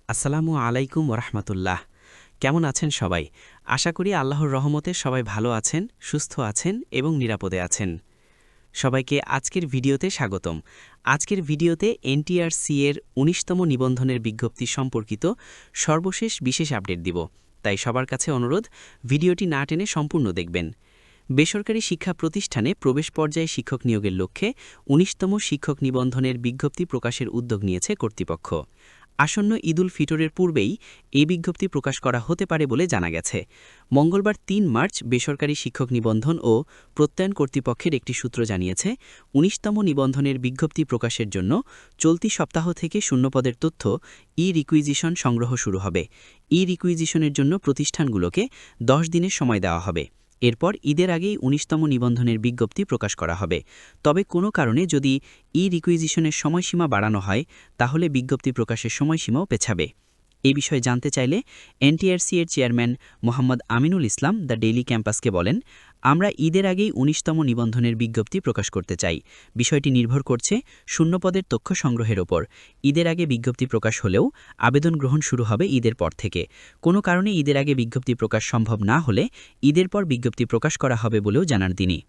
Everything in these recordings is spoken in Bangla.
আসসালামু আলাইকুম ওরহমতুল্লাহ। কেমন আছেন সবাই? আশা করি আল্লাহর রহমতে সবাই ভালো আছেন, সুস্থ আছেন এবং নিরাপদে আছেন। সবাইকে আজকের ভিডিওতে স্বাগতম। আজকের ভিডিওতে এনটিআরসি এর ১৯তম নিবন্ধনের বিজ্ঞপ্তি সম্পর্কিত সর্বশেষ বিশেষ আপডেট দিব। তাই সবার কাছে অনুরোধ, ভিডিওটি না টেনে সম্পূর্ণ দেখবেন। বেসরকারি শিক্ষা প্রতিষ্ঠানে প্রবেশ পর্যায়ে শিক্ষক নিয়োগের লক্ষ্যে ১৯তম শিক্ষক নিবন্ধনের বিজ্ঞপ্তি প্রকাশের উদ্যোগ নিয়েছে কর্তৃপক্ষ। আসন্ন ঈদুল ফিতরের পূর্বেই এই বিজ্ঞপ্তি প্রকাশ করা হতে পারে বলে জানা গেছে। মঙ্গলবার ৩ মার্চ বেসরকারি শিক্ষক নিবন্ধন ও প্রত্যয়ন কর্তৃপক্ষের একটি সূত্র জানিয়েছে, ১৯তম নিবন্ধনের বিজ্ঞপ্তি প্রকাশের জন্য চলতি সপ্তাহ থেকে শূন্যপদের তথ্য ই-রিকুইজিশন সংগ্রহ শুরু হবে। ই-রিকুইজিশনের জন্য প্রতিষ্ঠানগুলোকে ১০ দিনের সময় দেওয়া হবে। এরপর ঈদের আগেই ১৯তম নিবন্ধনের বিজ্ঞপ্তি প্রকাশ করা হবে। তবে কোনো কারণে যদি ই-রিকুইজিশনের সময়সীমা বাড়ানো হয়, তাহলে বিজ্ঞপ্তি প্রকাশের সময়সীমাও পেছাবে। এ বিষয়ে জানতে চাইলে এনটিআরসি এর chairman Mohammad Aminul Islam the Daily ক্যাম্পাসকে বলেন, আমরা ঈদের আগেই ১৯তম নিবন্ধনের বিজ্ঞপ্তি প্রকাশ করতে চাই। বিষয়টি নির্ভর করছে শূন্যপদের তথ্য সংগ্রহের ওপর। ঈদের আগে বিজ্ঞপ্তি প্রকাশ হলেও আবেদন গ্রহণ শুরু হবে ঈদের পর থেকে। কোনো কারণে ঈদের আগে বিজ্ঞপ্তি প্রকাশ সম্ভব না হলে ঈদের পর বিজ্ঞপ্তি প্রকাশ করা হবে বলেও জানান তিনি।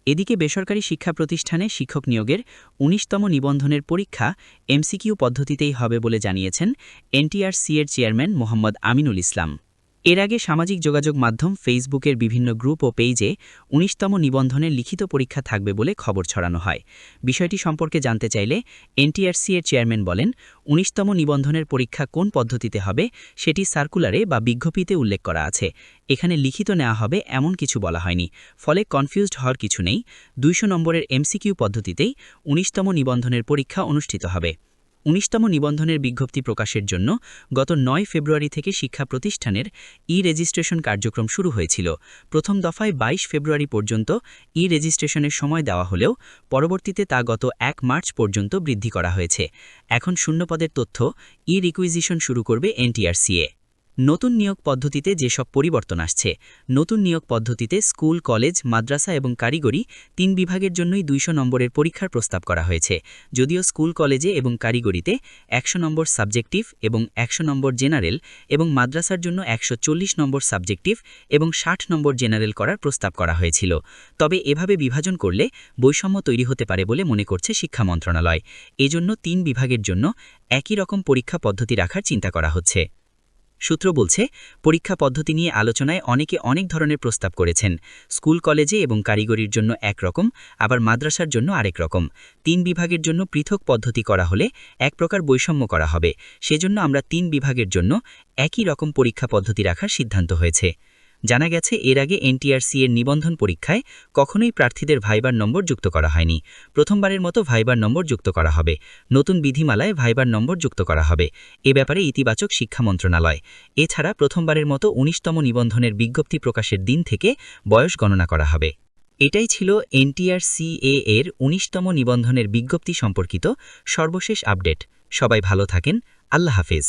এদিকে বেসরকারি শিক্ষা প্রতিষ্ঠানে শিক্ষক নিয়োগের ১৯তম নিবন্ধনের পরীক্ষা এমসিকিউ পদ্ধতিতেই হবে বলে জানিয়েছেন এনটিআরসি এর চেয়ারম্যান মোহাম্মদ আমিনুল ইসলাম। এর আগে সামাজিক যোগাযোগ মাধ্যম ফেসবুকের বিভিন্ন গ্রুপ ও পেজে ১৯তম নিবন্ধনের লিখিত পরীক্ষা থাকবে বলে খবর ছড়ানো হয়। বিষয়টি সম্পর্কে জানতে চাইলে এনটিআরসি এর চেয়ারম্যান বলেন, ১৯তম নিবন্ধনের পরীক্ষা কোন পদ্ধতিতে হবে সেটি সার্কুলারে বা বিজ্ঞপ্তিতে উল্লেখ করা আছে। এখানে লিখিত নেওয়া হবে এমন কিছু বলা হয়নি, ফলে কনফিউজড হওয়ার কিছু নেই। ২০০ নম্বরের এমসিকিউ পদ্ধতিতেই ১৯তম নিবন্ধনের পরীক্ষা অনুষ্ঠিত হবে। ১৯তম নিবন্ধনের বিজ্ঞপ্তি প্রকাশের জন্য গত ৯ ফেব্রুয়ারি থেকে শিক্ষা প্রতিষ্ঠানের ই-রেজিস্ট্রেশন কার্যক্রম শুরু হয়েছিল। প্রথম দফায় ২২ ফেব্রুয়ারি পর্যন্ত ই-রেজিস্ট্রেশনের সময় দেওয়া হলেও পরবর্তীতে তা গত ১ মার্চ পর্যন্ত বৃদ্ধি করা হয়েছে। এখন শূন্যপদের তথ্য ই-রিকুইজিশন শুরু করবে এনটিআরসিএ। নতুন নিয়োগ পদ্ধতিতে যেসব পরিবর্তন আসছে। নতুন নিয়োগ পদ্ধতিতে স্কুল, কলেজ, মাদ্রাসা এবং কারিগরি ৩ বিভাগের জন্যই ২০০ নম্বরের পরীক্ষার প্রস্তাব করা হয়েছে। যদিও স্কুল, কলেজে এবং কারিগরিতে ১০০ নম্বর সাবজেক্টিভ এবং ১০০ নম্বর জেনারেল এবং মাদ্রাসার জন্য ১৪০ নম্বর সাবজেক্টিভ এবং ৬০ নম্বর জেনারেল করার প্রস্তাব করা হয়েছিল। তবে এভাবে বিভাজন করলে বৈষম্য তৈরি হতে পারে বলে মনে করছে শিক্ষা মন্ত্রণালয়। এজন্য ৩ বিভাগের জন্য একই রকম পরীক্ষা পদ্ধতি রাখার চিন্তা করা হচ্ছে। সূত্র বলছে, পরীক্ষা পদ্ধতি নিয়ে আলোচনায় অনেকে অনেক ধরনের প্রস্তাব করেছেন। স্কুল, কলেজে এবং কারিগরির জন্য একরকম, আবার মাদ্রাসার জন্য আরেক রকম। ৩ বিভাগের জন্য পৃথক পদ্ধতি করা হলে এক প্রকার বৈষম্য করা হবে। সেজন্য আমরা ৩ বিভাগের জন্য একই রকম পরীক্ষা পদ্ধতি রাখার সিদ্ধান্ত হয়েছে। জানা গেছে, এর আগে এনটিআরসি এর নিবন্ধন পরীক্ষায় কখনোই প্রার্থীদের ভাইবার নম্বর যুক্ত করা হয়নি। প্রথমবারের মতো ভাইবার নম্বর যুক্ত করা হবে। নতুন বিধিমালায় ভাইবার নম্বর যুক্ত করা হবে। এ ব্যাপারে ইতিবাচক শিক্ষা মন্ত্রণালয়। এছাড়া প্রথমবারের মতো ১৯তম নিবন্ধনের বিজ্ঞপ্তি প্রকাশের দিন থেকে বয়স গণনা করা হবে। এটাই ছিল এনটিআরসিএ এর ১৯তম নিবন্ধনের বিজ্ঞপ্তি সম্পর্কিত সর্বশেষ আপডেট। সবাই ভালো থাকেন। আল্লাহ হাফেজ।